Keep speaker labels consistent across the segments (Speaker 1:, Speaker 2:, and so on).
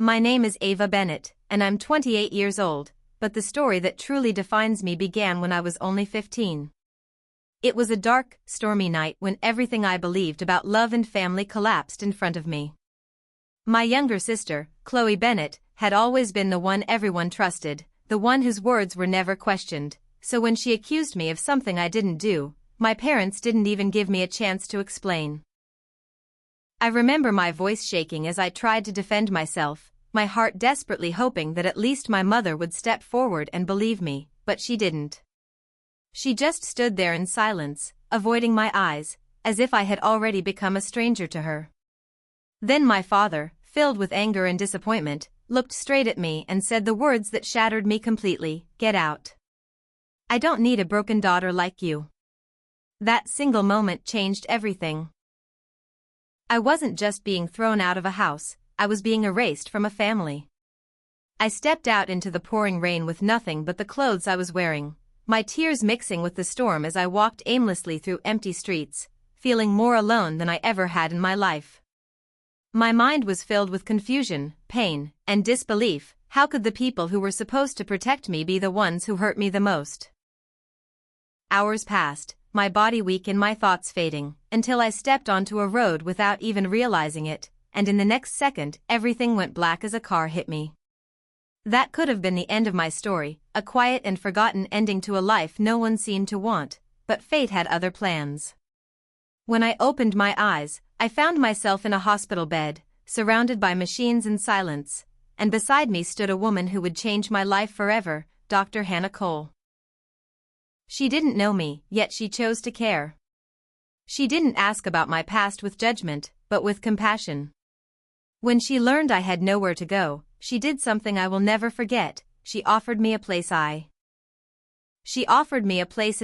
Speaker 1: My name is Ava Bennett, and I'm 28 years old, but the story that truly defines me began when I was only 15. It was a dark, stormy night when everything I believed about love and family collapsed in front of me. My younger sister, Chloe Bennett, had always been the one everyone trusted, the one whose words were never questioned, so when she accused me of something I didn't do, my parents didn't even give me a chance to explain. I remember my voice shaking as I tried to defend myself, my heart desperately hoping that at least my mother would step forward and believe me, but she didn't. She just stood there in silence, avoiding my eyes, as if I had already become a stranger to her. Then my father, filled with anger and disappointment, looked straight at me and said the words that shattered me completely, "Get out. I don't need a broken daughter like you." That single moment changed everything. I wasn't just being thrown out of a house, I was being erased from a family. I stepped out into the pouring rain with nothing but the clothes I was wearing, my tears mixing with the storm as I walked aimlessly through empty streets, feeling more alone than I ever had in my life. My mind was filled with confusion, pain, and disbelief. How could the people who were supposed to protect me be the ones who hurt me the most? Hours passed, my body weak and my thoughts fading, until I stepped onto a road without even realizing it, and in the next second, everything went black as a car hit me. That could have been the end of my story, a quiet and forgotten ending to a life no one seemed to want, but fate had other plans. When I opened my eyes, I found myself in a hospital bed, surrounded by machines and silence, and beside me stood a woman who would change my life forever, Dr. Hannah Cole. She didn't know me, yet she chose to care. She didn't ask about my past with judgment, but with compassion. When she learned I had nowhere to go, she did something I will never forget. She offered me a place in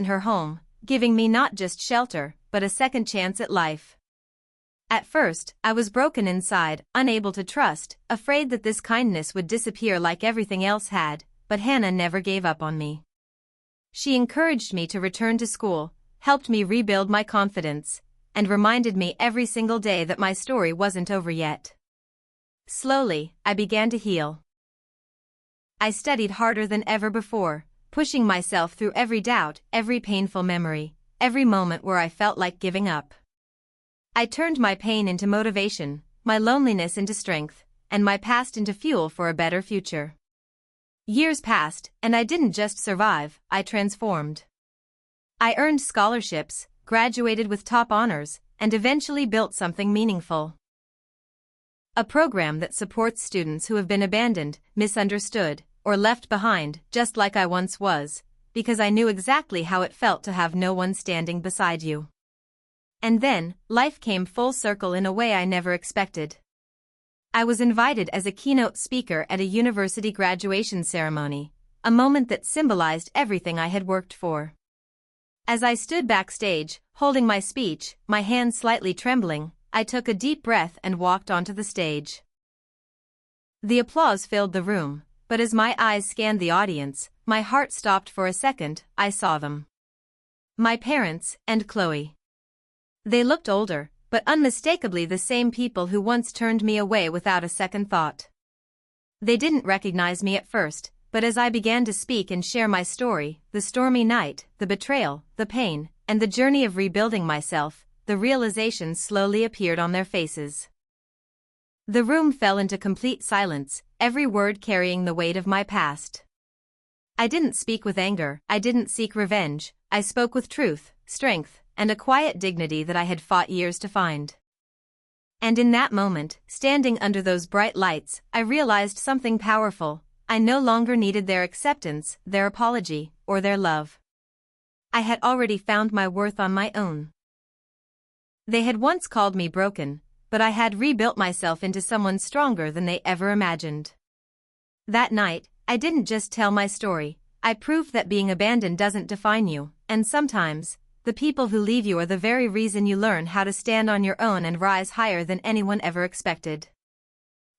Speaker 1: her home, giving me not just shelter, but a second chance at life. At first, I was broken inside, unable to trust, afraid that this kindness would disappear like everything else had, but Hannah never gave up on me. She encouraged me to return to school, helped me rebuild my confidence, and reminded me every single day that my story wasn't over yet. Slowly, I began to heal. I studied harder than ever before, pushing myself through every doubt, every painful memory, every moment where I felt like giving up. I turned my pain into motivation, my loneliness into strength, and my past into fuel for a better future. Years passed, and I didn't just survive, I transformed. I earned scholarships, graduated with top honors, and eventually built something meaningful. A program that supports students who have been abandoned, misunderstood, or left behind, just like I once was, because I knew exactly how it felt to have no one standing beside you. And then, life came full circle in a way I never expected. I was invited as a keynote speaker at a university graduation ceremony, a moment that symbolized everything I had worked for. As I stood backstage, holding my speech, my hands slightly trembling, I took a deep breath and walked onto the stage. The applause filled the room, but as my eyes scanned the audience, my heart stopped for a second. I saw them. My parents and Chloe. They looked older, but unmistakably the same people who once turned me away without a second thought. They didn't recognize me at first, but as I began to speak and share my story, the stormy night, the betrayal, the pain, and the journey of rebuilding myself, the realization slowly appeared on their faces. The room fell into complete silence, every word carrying the weight of my past. I didn't speak with anger, I didn't seek revenge, I spoke with truth, strength, and a quiet dignity that I had fought years to find. And in that moment, standing under those bright lights, I realized something powerful. I no longer needed their acceptance, their apology, or their love. I had already found my worth on my own. They had once called me broken, but I had rebuilt myself into someone stronger than they ever imagined. That night, I didn't just tell my story, I proved that being abandoned doesn't define you, and sometimes, the people who leave you are the very reason you learn how to stand on your own and rise higher than anyone ever expected.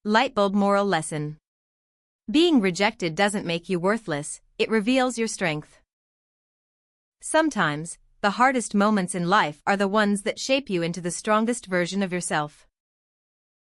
Speaker 1: Lightbulb moral lesson. Being rejected doesn't make you worthless, it reveals your strength. Sometimes, the hardest moments in life are the ones that shape you into the strongest version of yourself.